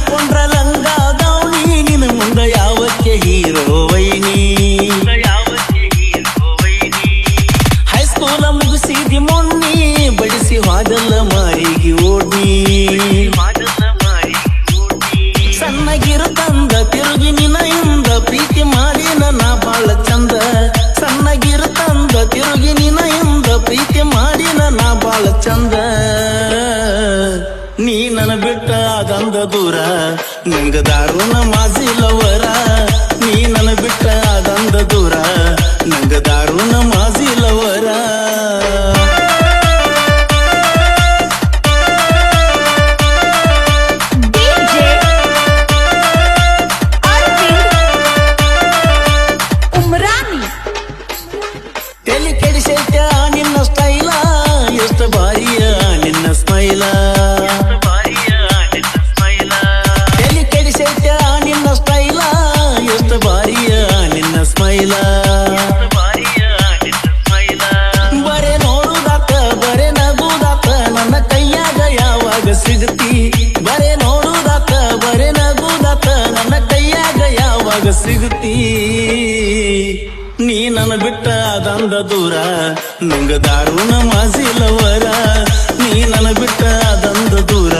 ಹಾಕೊಂಡ್ರ ಲಂಗ ದಾವಣಿ ನಿನ್ನ ಮುಂದ ಯಾವಕ್ಕೆ ಹೀರೋ ವೈನಿ ಹೈಸ್ಕೂಲ ಮುಗಿಸಿದಿ ಮೊನ್ನಿ ಬಡಿಸಿ ಹಾದಲ್ಲ ಮಾರಿಗೆ ಓಡ್ನಿ ಸಣ್ಣಗಿರುತ್ತಂದ ತಿರುಗಿ ನಿನಯಿಂದ ಪ್ರೀತಿ ಮಾಡಿನ ನಾ ಬಾಳ ಚಂದ ಸಣ್ಣಗಿರುತ್ತಂದ ತಿರುಗಿ ನಿನಯಿಂದ ಪ್ರೀತಿ ಮಾಡಿನ ನಾ ಬಾಳ ಚಂದ ನೀ ನನ ಬಿಟ್ಟ ಅದಂದ ದೂರ ನಂಗ ದಾರುಣ ಮಾಜಿಲವರ ನೀ ನನ ಬಿಟ್ಟ ಅದಂದ ದೂರ ನಂಗ ದಾರುಣ ಮಾಜಿಲವರ ತಲೆ ಕೆಡಿಸೈತ ನಿನ್ನ ಸ್ಟೈಲ ಎಷ್ಟು ಬಾರಿಯ ನಿನ್ನ ಸ್ಮೈಲ ತಲೆ ಕೆಡಿಸೈತ ನಿನ್ನ ಸ್ಟೈಲ ಎಷ್ಟು ಬಾರಿಯ ನಿನ್ನ ಸ್ಮೈಲ ಬರೇ ನೋಡುದಾತ ಬರೇ ನಗುದಾತ ನನ್ನ ಕೈಯಾಗ ಯಾವಾಗ ಸಿಗತಿ ಬರೇ ನೋಡುದಾತ ಬರೇ ನಗುದಾತ ನನ್ನ ಕೈಯಾಗ ಯಾವಾಗ ಸಿಗತಿ ನೀ ನನ್ನ ಬಿಟ್ಟ ಅದಂದ ದೂರ ನಂಗ ದಾರುಣ ಮಾಜಿಲವರ ನೀ ನನ್ನ ಬಿಟ್ಟ ಅದಂದ ದೂರ